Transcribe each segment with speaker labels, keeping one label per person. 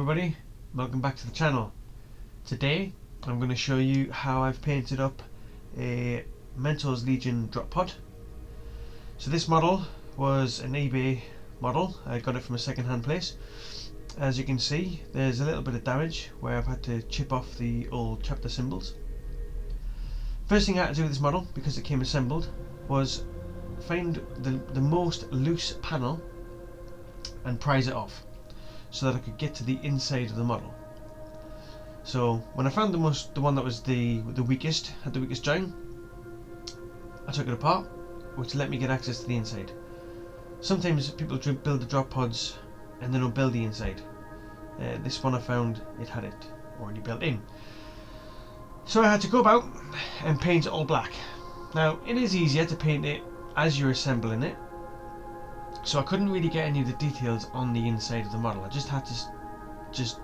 Speaker 1: everybody, welcome back to the channel. Today I'm going to show you how I've painted up a Mentos Legion drop pod. So this model was an eBay model. I got it from a second-hand place. As you can see, there's a little bit of damage where I've had to chip off the old chapter symbols. First thing I had to do with this model, because it came assembled, was find the most loose panel and prise it off, so that I could get to the inside of the model. So when I found the one that was the weakest, had the weakest join, I took it apart, which let me get access to the inside. Sometimes people build the drop pods and they don't build the inside. This one I found it had it already built in. So I had to go about and paint it all black. Now it is easier to paint it as you're assembling it, so I couldn't really get any of the details on the inside of the model. I just had to just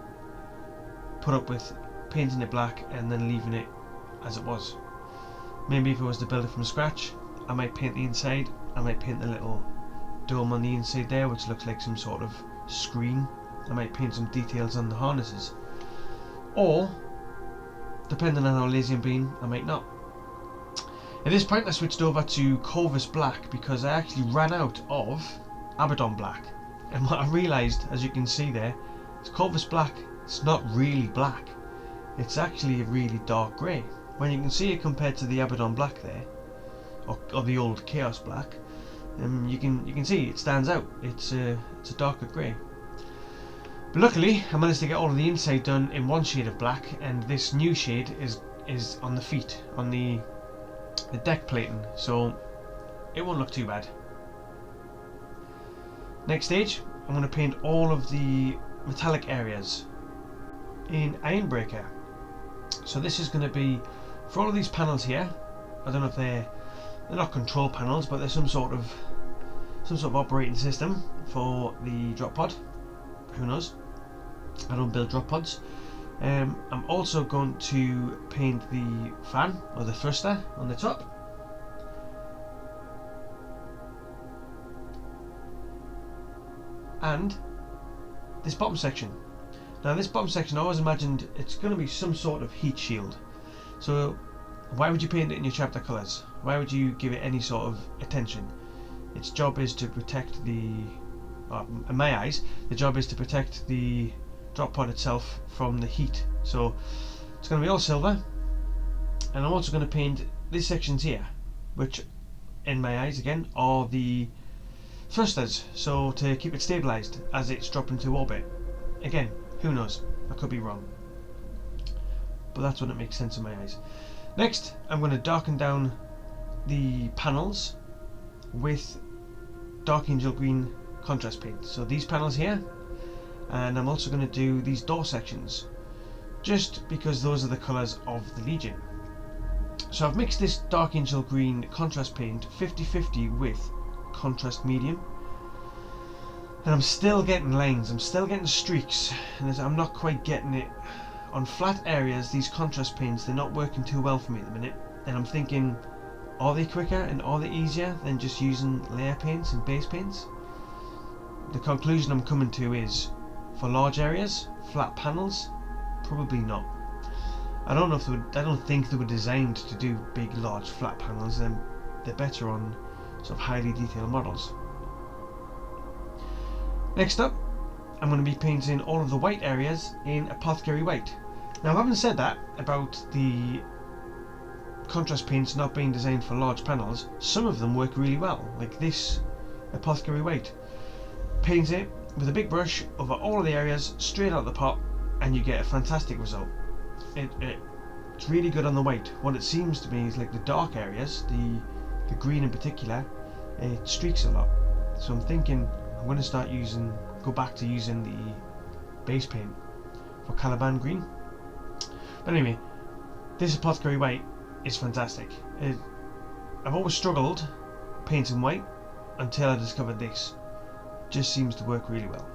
Speaker 1: put up with painting it black and then leaving it as it was. Maybe if I was to build it from scratch, I might paint the inside. I might paint the little dome on the inside there, which looks like some sort of screen. I might paint some details on the harnesses, or depending on how lazy I'm being, I might not. At this point I switched over to Corvus Black because I actually ran out of Abaddon Black, and what I realised, as you can see there, is Corvus Black, it's not really black, it's actually a really dark grey. When you can see it compared to the Abaddon Black there, or the old Chaos Black, you can see it stands out. It's a darker grey. But luckily I managed to get all of the inside done in one shade of black, and this new shade is on the feet, on the deck plating, so it won't look too bad. Next stage, I'm going to paint all of the metallic areas in Ironbreaker. So this is going to be for all of these panels here. I don't know if they're not control panels, but they're some sort of operating system for the drop pod. Who knows? I don't build drop pods. I'm also going to paint the fan, or the thruster, on the top. And this bottom section. Now this bottom section, I always imagined it's going to be some sort of heat shield. So why would you paint it in your chapter colours? Why would you give it any sort of attention? Its job is to protect in my eyes, the job is to protect the drop pod itself from the heat. So it's going to be all silver, and I'm also going to paint these sections here, which in my eyes again are the thrusters, so to keep it stabilised as it's dropping to orbit. Again, who knows, I could be wrong, but that's what it makes sense in my eyes. Next, I'm going to darken down the panels with Dark Angel Green contrast paint. So these panels here, and I'm also going to do these door sections, just because those are the colours of the Legion. So I've mixed this Dark Angel Green contrast paint 50-50 with contrast medium, and I'm still getting lines, I'm still getting streaks, and I'm not quite getting it. On flat areas, these contrast paints, they're not working too well for me at the minute, and I'm thinking, are they quicker and are they easier than just using layer paints and base paints? The conclusion I'm coming to is, for large areas, flat panels, probably not. I don't think they were designed to do big, large, flat panels. They're better on sort of highly detailed models. Next up, I'm going to be painting all of the white areas in Apothecary White. Now, having said that about the contrast paints not being designed for large panels, some of them work really well, like this Apothecary White. Paint it with a big brush over all of the areas, straight out of the pot, and you get a fantastic result. It's really good on the white. What it seems to me is like the dark areas, the green in particular, it streaks a lot. So I'm thinking I'm going to go back to using the base paint for Caliban Green. But anyway, this Apothecary White is fantastic. I've always struggled painting white until I discovered this. Just seems to work really well.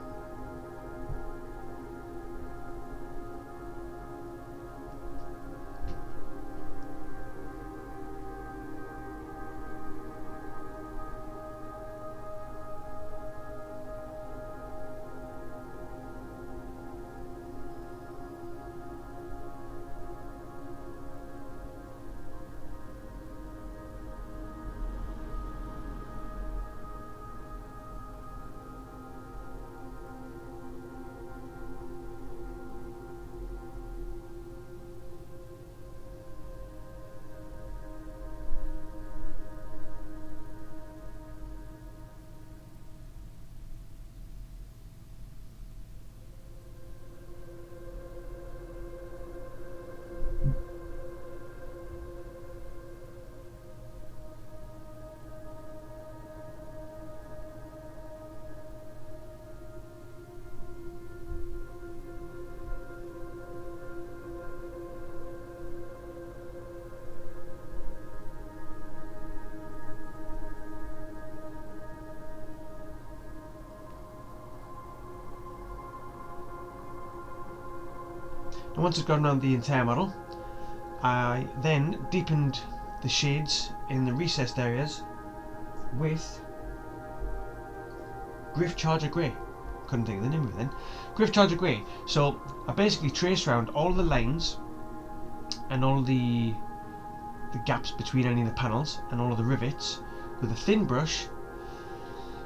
Speaker 1: And once it's gone around the entire model, I then deepened the shades in the recessed areas with Gryph-Charger Grey. Couldn't think of the name of it then. Gryph-Charger Grey. So I basically traced around all the lines and all the gaps between any of the panels and all of the rivets with a thin brush,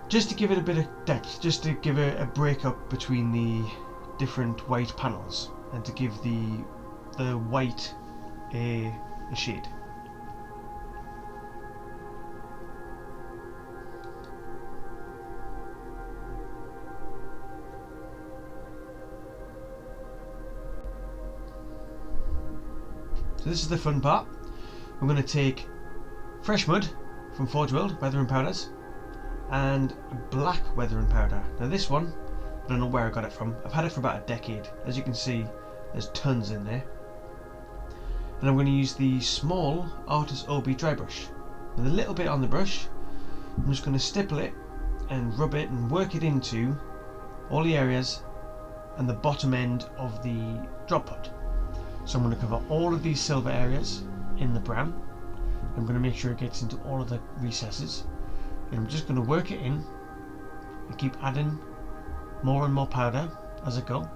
Speaker 1: just to give it a bit of depth, just to give it a break up between the different white panels and to give the white a shade. So this is the fun part. I'm going to take fresh mud from Forge World, Weathering Powders, and black Weathering Powder. Now this one, I don't know where I got it from. I've had it for about a decade. As you can see, there's tons in there. And I'm going to use the small Artis OB dry brush. With a little bit on the brush, I'm just going to stipple it and rub it and work it into all the areas and the bottom end of the drop pod. So I'm going to cover all of these silver areas in the brown. I'm going to make sure it gets into all of the recesses, and I'm just going to work it in and keep adding more and more powder as I go.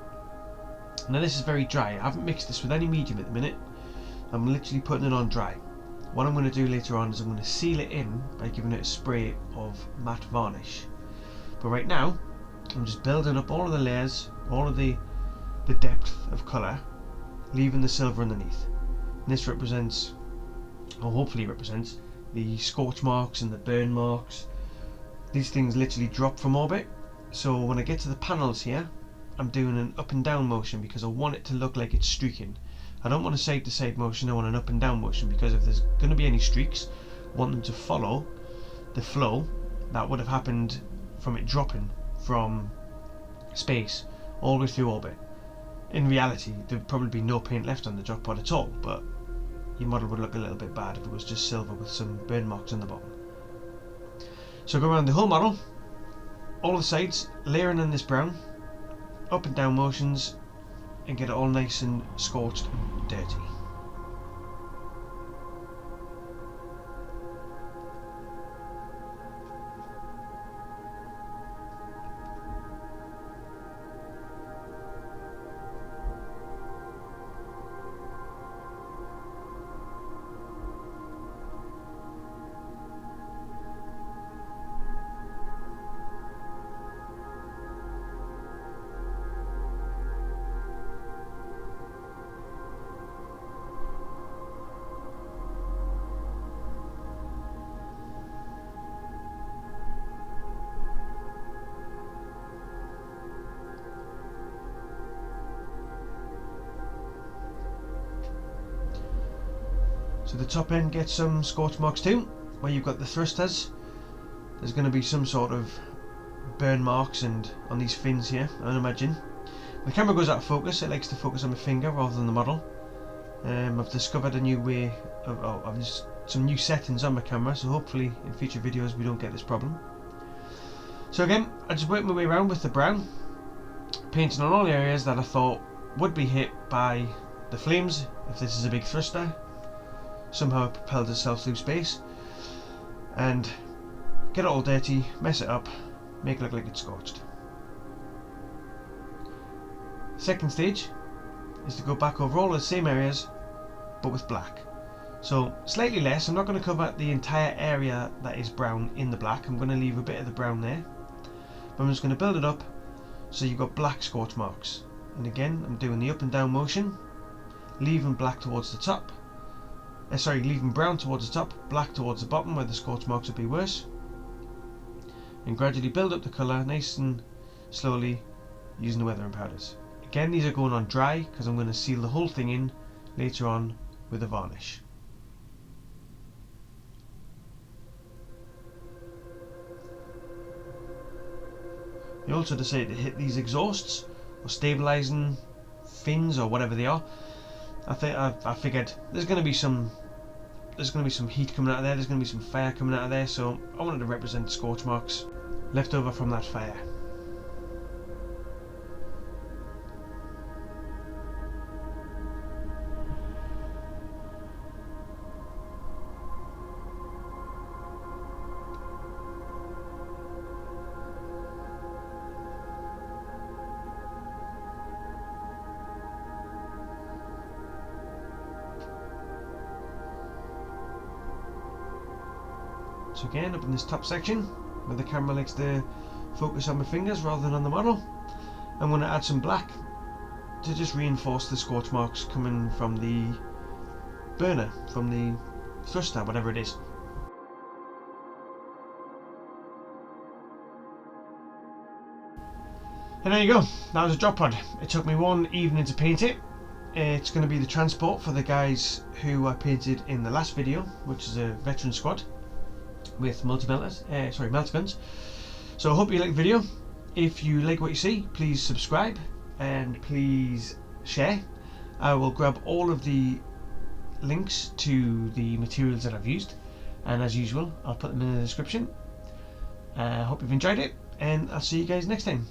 Speaker 1: Now this is very dry. I haven't mixed this with any medium at the minute. I'm literally putting it on dry. What I'm going to do later on is I'm going to seal it in by giving it a spray of matte varnish. But right now I'm just building up all of the layers, all of the depth of colour, leaving the silver underneath. And this represents, or hopefully represents, the scorch marks and the burn marks. These things literally drop from orbit, so when I get to the panels here, I'm doing an up and down motion because I want it to look like it's streaking. I don't want a side to side motion, I want an up and down motion, because if there's going to be any streaks, I want them to follow the flow that would have happened from it dropping from space all the way through orbit. In reality, there'd probably be no paint left on the drop pod at all, but your model would look a little bit bad if it was just silver with some burn marks on the bottom. So go around the whole model, all the sides, layering in this brown, up and down motions, and get it all nice and scorched and dirty. So the top end gets some scorch marks too, where you've got the thrusters. There's going to be some sort of burn marks and on these fins here, I imagine. When the camera goes out of focus, it likes to focus on my finger rather than the model. I've discovered a new way of some new settings on my camera, so hopefully in future videos we don't get this problem. So again, I just worked my way around with the brown, painting on all the areas that I thought would be hit by the flames if this is a big thruster. Somehow it propelled itself through space, and get it all dirty, mess it up, make it look like it's scorched. Second stage is to go back over all the same areas but with black. So slightly less. I'm not going to cover the entire area that is brown in the black. I'm going to leave a bit of the brown there, but I'm just going to build it up so you've got black scorch marks. And again, I'm doing the up and down motion, leaving black towards the top. Leaving brown towards the top, black towards the bottom where the scorch marks would be worse, and gradually build up the colour nice and slowly using the weathering powders. Again, these are going on dry because I'm going to seal the whole thing in later on with a varnish. I also decided to hit these exhausts or stabilising fins or whatever they are. I figured there's going to be some heat coming out of there, there's going to be some fire coming out of there, so I wanted to represent scorch marks left over from that fire. So again, up in this top section where the camera likes to focus on my fingers rather than on the model, I'm going to add some black to just reinforce the scorch marks coming from the burner, from the thruster, whatever it is. And there you go, that was a drop pod. It took me one evening to paint it. It's going to be the transport for the guys who I painted in the last video, which is a veteran squad with melter guns. So I hope you like the video. If you like what you see, please subscribe and please share. I will grab all of the links to the materials that I've used, and as usual I'll put them in the description. I hope you've enjoyed it, and I'll see you guys next time.